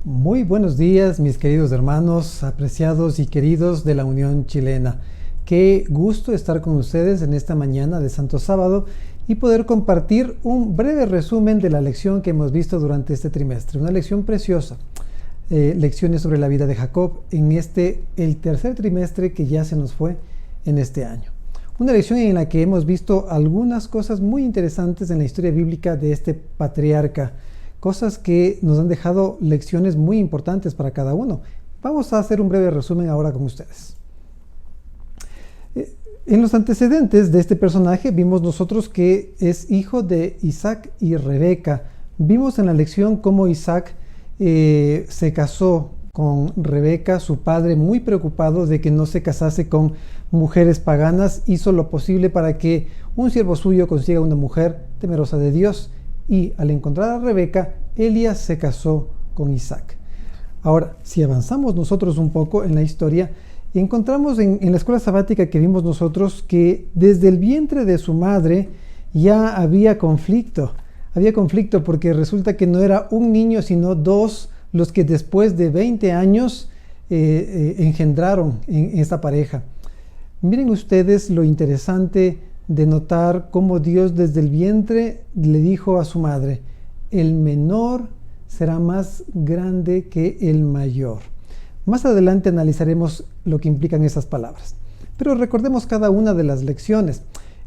Muy buenos días, mis queridos hermanos, apreciados y queridos de la Unión Chilena. Qué gusto estar con ustedes en esta mañana de Santo Sábado y poder compartir un breve resumen de la lección que hemos visto durante este trimestre. Una lección preciosa, lecciones sobre la vida de Jacob en el tercer trimestre que ya se nos fue en este año. Una lección en la que hemos visto algunas cosas muy interesantes en la historia bíblica de este patriarca, cosas que nos han dejado lecciones muy importantes para cada uno. Vamos a hacer un breve resumen ahora con ustedes. En los antecedentes de este personaje vimos nosotros que es hijo de Isaac y Rebeca. Vimos en la lección cómo Isaac se casó con Rebeca. Su padre, muy preocupado de que no se casase con mujeres paganas, hizo lo posible para que un siervo suyo consiga una mujer temerosa de Dios. Y al encontrar a Rebeca, Elías se casó con Isaac. Ahora, si avanzamos nosotros un poco en la historia, encontramos en la escuela sabática que vimos nosotros que desde el vientre de su madre ya había conflicto. Había conflicto porque resulta que no era un niño, sino dos los que después de 20 años engendraron en esta pareja. Miren ustedes lo interesante de notar cómo Dios desde el vientre le dijo a su madre: el menor será más grande que el mayor. Más adelante analizaremos lo que implican esas palabras, pero recordemos cada una de las lecciones.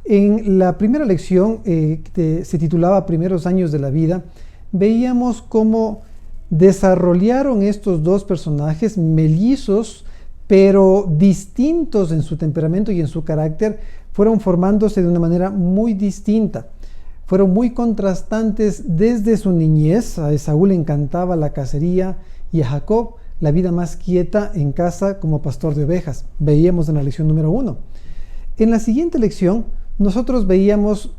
En la primera lección, que se titulaba Primeros años de la vida, veíamos cómo desarrollaron estos dos personajes mellizos, pero distintos en su temperamento y en su carácter. Fueron formándose de una manera muy distinta. Fueron muy contrastantes desde su niñez. A Esaú le encantaba la cacería y a Jacob la vida más quieta en casa como pastor de ovejas. Veíamos en la lección número 1. En la siguiente lección nosotros veíamos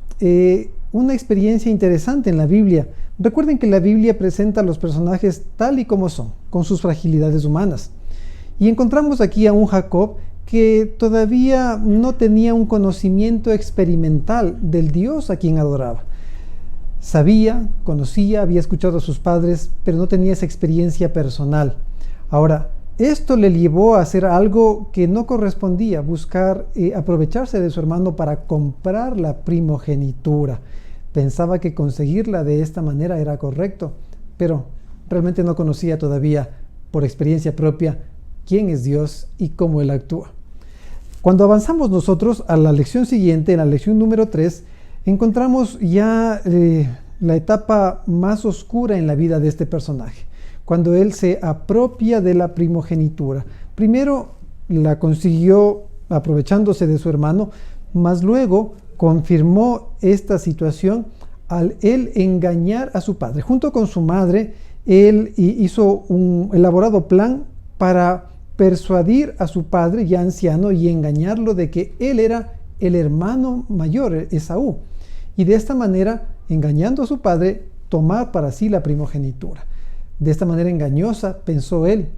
una experiencia interesante en la Biblia. Recuerden que la Biblia presenta a los personajes tal y como son, con sus fragilidades humanas. Y encontramos aquí a un Jacob que todavía no tenía un conocimiento experimental del Dios a quien adoraba. Sabía, conocía, había escuchado a sus padres, pero no tenía esa experiencia personal. Ahora, esto le llevó a hacer algo que no correspondía, buscar aprovecharse de su hermano para comprar la primogenitura. Pensaba que conseguirla de esta manera era correcto, pero realmente no conocía todavía por experiencia propia quién es Dios y cómo Él actúa. Cuando avanzamos nosotros a la lección siguiente, en la lección número 3, encontramos ya la etapa más oscura en la vida de este personaje, cuando él se apropia de la primogenitura. Primero la consiguió aprovechándose de su hermano, mas luego confirmó esta situación al él engañar a su padre. Junto con su madre, él hizo un elaborado plan para persuadir a su padre ya anciano y engañarlo de que él era el hermano mayor, Esaú, y de esta manera, engañando a su padre, tomar para sí la primogenitura. De esta manera engañosa, pensó él,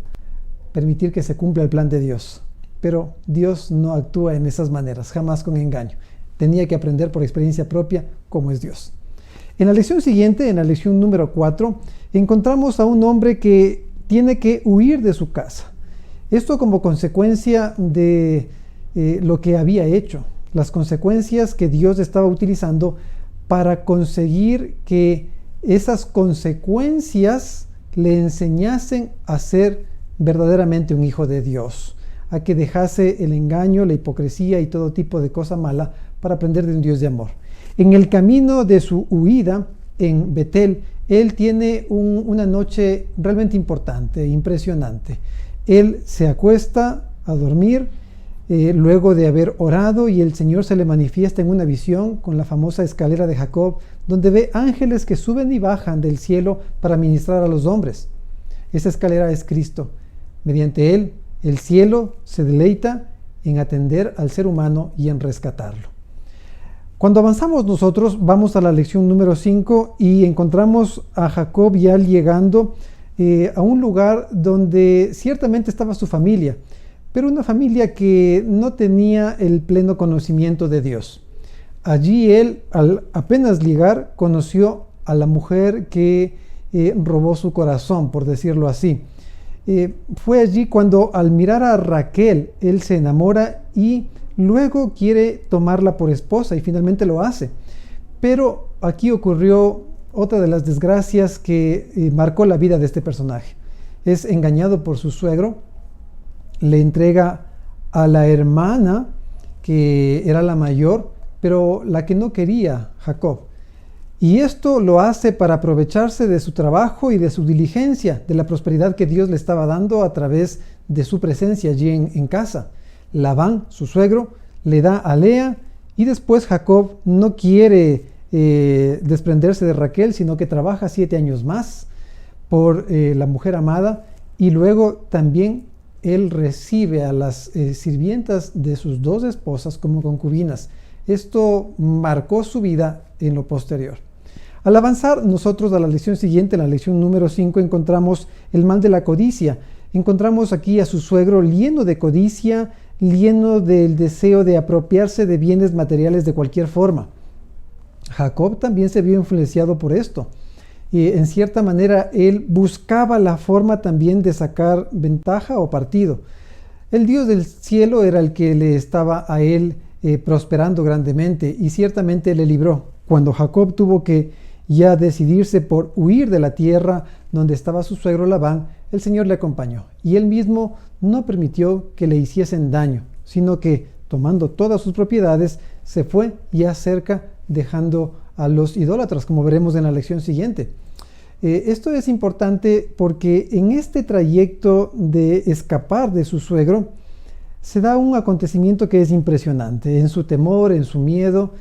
permitir que se cumpla el plan de Dios. Pero Dios no actúa en esas maneras, jamás con engaño. Tenía que aprender por experiencia propia cómo es Dios. En la lección siguiente, en la lección número 4, encontramos a un hombre que tiene que huir de su casa. Esto como consecuencia de lo que había hecho, las consecuencias que Dios estaba utilizando para conseguir que esas consecuencias le enseñasen a ser verdaderamente un hijo de Dios, a que dejase el engaño, la hipocresía y todo tipo de cosa mala para aprender de un Dios de amor. En el camino de su huida en Betel, él tiene una noche realmente importante, impresionante. Él se acuesta a dormir luego de haber orado y el Señor se le manifiesta en una visión con la famosa escalera de Jacob, donde ve ángeles que suben y bajan del cielo para ministrar a los hombres. Esa escalera es Cristo. Mediante él, el cielo se deleita en atender al ser humano y en rescatarlo. Cuando avanzamos nosotros, vamos a la lección número 5 y encontramos a Jacob ya llegando a un lugar donde ciertamente estaba su familia, pero una familia que no tenía el pleno conocimiento de Dios. Allí él, al apenas llegar, conoció a la mujer que robó su corazón, por decirlo así. Fue allí cuando al mirar a Raquel, él se enamora y luego quiere tomarla por esposa y finalmente lo hace. Pero aquí ocurrió otra de las desgracias que marcó la vida de este personaje. Es engañado por su suegro, le entrega a la hermana, que era la mayor, pero la que no quería Jacob. Y esto lo hace para aprovecharse de su trabajo y de su diligencia, de la prosperidad que Dios le estaba dando a través de su presencia allí en casa. Labán, su suegro, le da a Lea y después Jacob no quiere desprenderse de Raquel, sino que trabaja 7 años más por la mujer amada y luego también él recibe a las sirvientas de sus 2 esposas como concubinas. Esto marcó su vida en lo posterior. Al avanzar nosotros a la lección siguiente, en la lección número 5, encontramos el mal de la codicia. Encontramos aquí a su suegro lleno de codicia, lleno del deseo de apropiarse de bienes materiales de cualquier forma. Jacob también se vio influenciado por esto. Y en cierta manera él buscaba la forma también de sacar ventaja o partido. El Dios del cielo era el que le estaba a él prosperando grandemente y ciertamente le libró. Cuando Jacob tuvo que ya decidirse por huir de la tierra donde estaba su suegro Labán, el Señor le acompañó y él mismo no permitió que le hiciesen daño, sino que tomando todas sus propiedades se fue ya cerca, dejando a los idólatras, como veremos en la lección siguiente. Esto es importante porque en este trayecto de escapar de su suegro se da un acontecimiento que es impresionante. En su temor, en su miedo,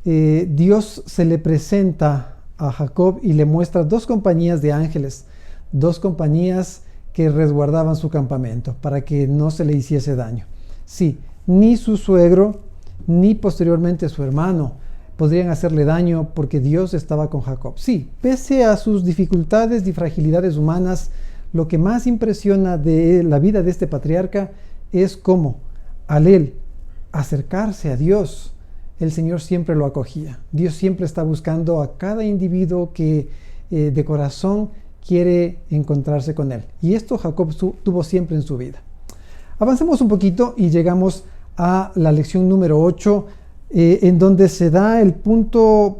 Dios se le presenta a Jacob y le muestra 2 compañías de ángeles, 2 compañías que resguardaban su campamento para que no se le hiciese daño. Sí, ni su suegro ni posteriormente su hermano podrían hacerle daño porque Dios estaba con Jacob. Sí, pese a sus dificultades y fragilidades humanas, lo que más impresiona de la vida de este patriarca es cómo al él acercarse a Dios, el Señor siempre lo acogía. Dios siempre está buscando a cada individuo que de corazón quiere encontrarse con él. Y esto Jacob tuvo siempre en su vida. Avancemos un poquito y llegamos a la lección número 8, en donde se da el punto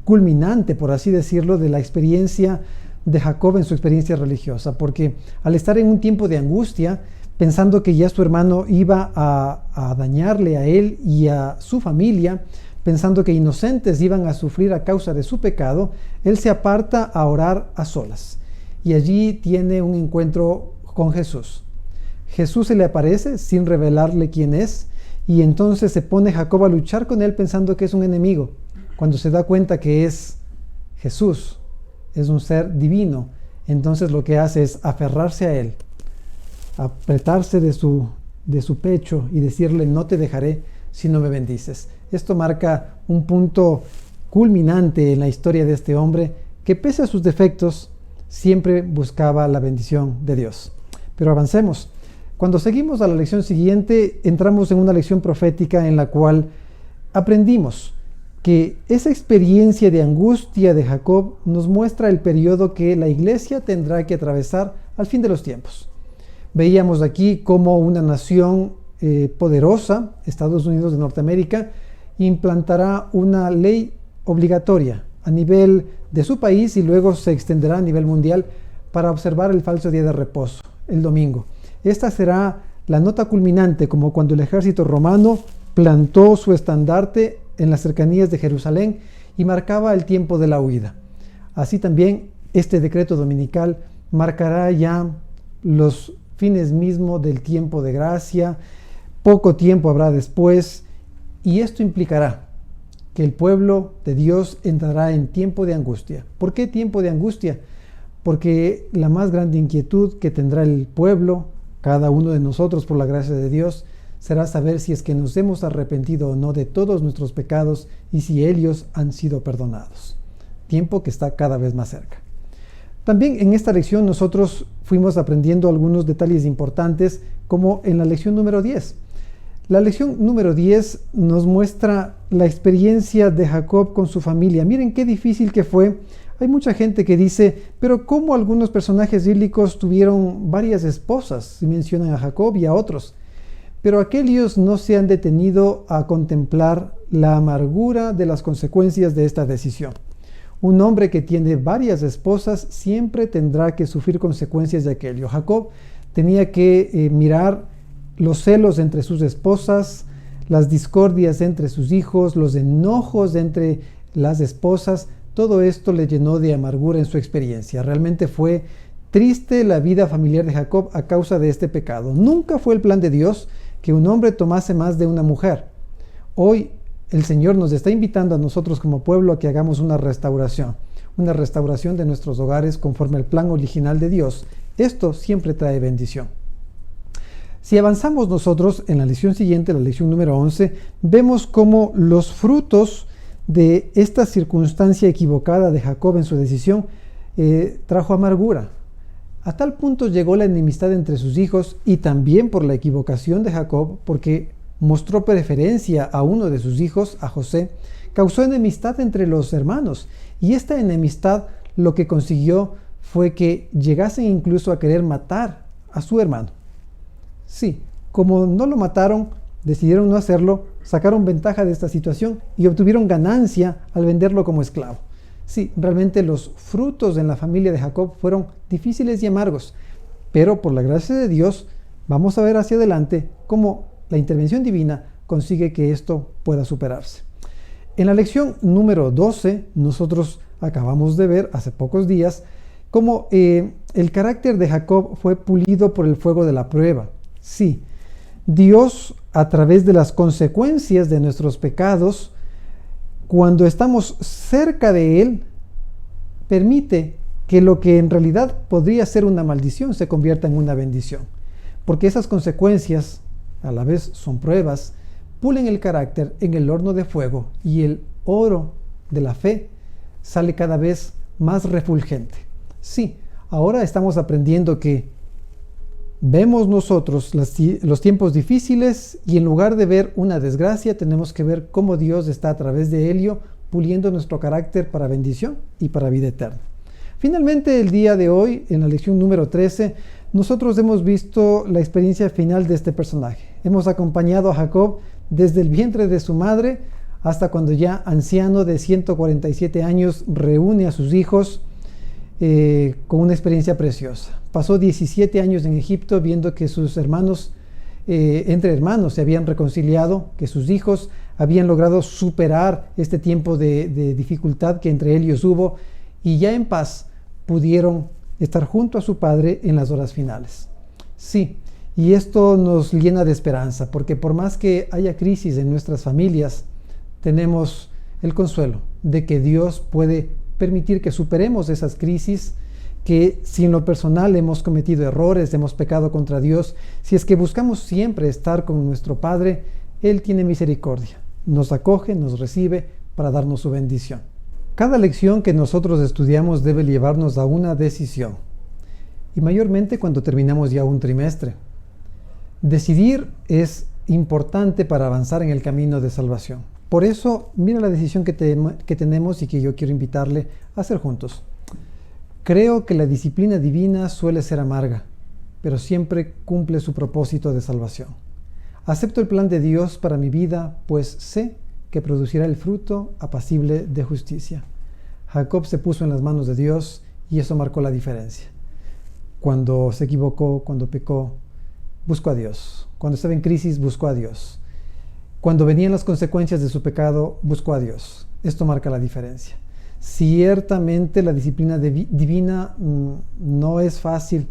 culminante, por así decirlo, de la experiencia de Jacob en su experiencia religiosa. Porque al estar en un tiempo de angustia, pensando que ya su hermano iba a dañarle a él y a su familia, pensando que inocentes iban a sufrir a causa de su pecado, él se aparta a orar a solas. Y allí tiene un encuentro con Jesús. Jesús se le aparece sin revelarle quién es, y entonces se pone Jacob a luchar con él pensando que es un enemigo, cuando se da cuenta que es Jesús, es un ser divino. Entonces lo que hace es aferrarse a él, apretarse de su pecho y decirle: no te dejaré si no me bendices. Esto marca un punto culminante en la historia de este hombre que, pese a sus defectos, siempre buscaba la bendición de Dios. Pero avancemos. Cuando seguimos a la lección siguiente, entramos en una lección profética en la cual aprendimos que esa experiencia de angustia de Jacob nos muestra el periodo que la iglesia tendrá que atravesar al fin de los tiempos. Veíamos aquí cómo una nación poderosa, Estados Unidos de Norteamérica, implantará una ley obligatoria a nivel de su país y luego se extenderá a nivel mundial para observar el falso día de reposo, el domingo. Esta será la nota culminante, como cuando el ejército romano plantó su estandarte en las cercanías de Jerusalén y marcaba el tiempo de la huida. Así también este decreto dominical marcará ya los fines mismos del tiempo de gracia. Poco tiempo habrá después, y esto implicará que el pueblo de Dios entrará en tiempo de angustia. ¿Por qué tiempo de angustia? Porque la más grande inquietud que tendrá el pueblo, cada uno de nosotros por la gracia de Dios, será saber si es que nos hemos arrepentido o no de todos nuestros pecados y si ellos han sido perdonados. Tiempo que está cada vez más cerca. También en esta lección nosotros fuimos aprendiendo algunos detalles importantes, como en la lección número 10. La lección número 10 nos muestra la experiencia de Jacob con su familia. Miren qué difícil que fue Hay mucha gente que dice, pero ¿cómo algunos personajes bíblicos tuvieron varias esposas? Y mencionan a Jacob y a otros. Pero aquellos no se han detenido a contemplar la amargura de las consecuencias de esta decisión. Un hombre que tiene varias esposas siempre tendrá que sufrir consecuencias de aquello. Jacob tenía que mirar los celos entre sus esposas, las discordias entre sus hijos, los enojos entre las esposas. Todo esto le llenó de amargura en su experiencia. Realmente fue triste la vida familiar de Jacob a causa de este pecado. Nunca fue el plan de Dios que un hombre tomase más de una mujer. Hoy el Señor nos está invitando a nosotros como pueblo a que hagamos una restauración de nuestros hogares conforme al plan original de Dios. Esto siempre trae bendición. Si avanzamos nosotros en la lección siguiente, la lección número 11, vemos cómo los frutos de esta circunstancia equivocada de Jacob en su decisión trajo amargura. A tal punto llegó la enemistad entre sus hijos y también por la equivocación de Jacob, porque mostró preferencia a uno de sus hijos, a José, causó enemistad entre los hermanos. Y esta enemistad lo que consiguió fue que llegasen incluso a querer matar a su hermano. Sí, como no lo mataron, decidieron no hacerlo, sacaron ventaja de esta situación y obtuvieron ganancia al venderlo como esclavo. Sí, realmente los frutos en la familia de Jacob fueron difíciles y amargos, pero por la gracia de Dios vamos a ver hacia adelante cómo la intervención divina consigue que esto pueda superarse. En la lección número 12, nosotros acabamos de ver hace pocos días cómo el carácter de Jacob fue pulido por el fuego de la prueba. Sí, Dios, a través de las consecuencias de nuestros pecados, cuando estamos cerca de Él, permite que lo que en realidad podría ser una maldición se convierta en una bendición. Porque esas consecuencias, a la vez son pruebas, pulen el carácter en el horno de fuego y el oro de la fe sale cada vez más refulgente. Sí, ahora estamos aprendiendo que vemos nosotros los tiempos difíciles y en lugar de ver una desgracia, tenemos que ver cómo Dios está a través de ello puliendo nuestro carácter para bendición y para vida eterna. Finalmente, el día de hoy, en la lección número 13, nosotros hemos visto la experiencia final de este personaje. Hemos acompañado a Jacob desde el vientre de su madre hasta cuando ya anciano de 147 años reúne a sus hijos con una experiencia preciosa. Pasó 17 años en Egipto viendo que sus hermanos, entre hermanos, se habían reconciliado, que sus hijos habían logrado superar este tiempo de dificultad que entre ellos hubo y ya en paz pudieron estar junto a su padre en las horas finales. Sí, y esto nos llena de esperanza, porque por más que haya crisis en nuestras familias, tenemos el consuelo de que Dios puede permitir que superemos esas crisis, que si en lo personal hemos cometido errores, hemos pecado contra Dios, si es que buscamos siempre estar con nuestro Padre, Él tiene misericordia, nos acoge, nos recibe para darnos su bendición. Cada lección que nosotros estudiamos debe llevarnos a una decisión, y mayormente cuando terminamos ya un trimestre. Decidir es importante para avanzar en el camino de salvación. Por eso, mira la decisión que tenemos y que yo quiero invitarle a hacer juntos. Creo que la disciplina divina suele ser amarga, pero siempre cumple su propósito de salvación. Acepto el plan de Dios para mi vida, pues sé que producirá el fruto apacible de justicia. Jacob se puso en las manos de Dios y eso marcó la diferencia. Cuando se equivocó, cuando pecó, buscó a Dios. Cuando estaba en crisis, buscó a Dios. Cuando venían las consecuencias de su pecado, buscó a Dios. Esto marca la diferencia. Ciertamente la disciplina divina no es fácil,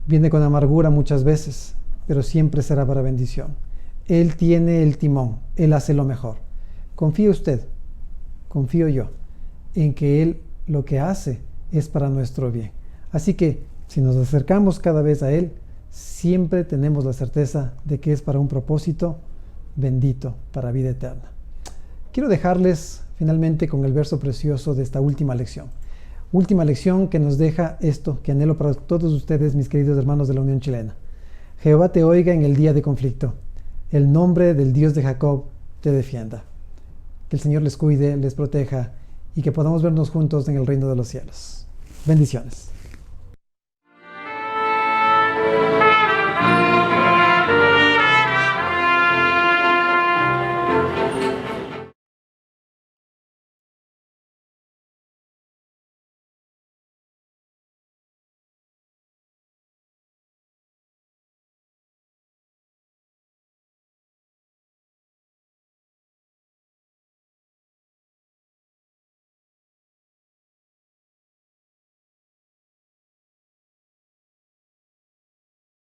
viene con amargura muchas veces, pero siempre será para bendición. Él tiene el timón, Él hace lo mejor. Confíe usted, confío yo, en que Él lo que hace es para nuestro bien. Así que si nos acercamos cada vez a Él, siempre tenemos la certeza de que es para un propósito bendito, para vida eterna. Quiero dejarles finalmente con el verso precioso de esta última lección. Última lección que nos deja esto, que anhelo para todos ustedes, mis queridos hermanos de la Unión Chilena. Jehová te oiga en el día de conflicto. El nombre del Dios de Jacob te defienda. Que el Señor les cuide, les proteja y que podamos vernos juntos en el reino de los cielos. Bendiciones.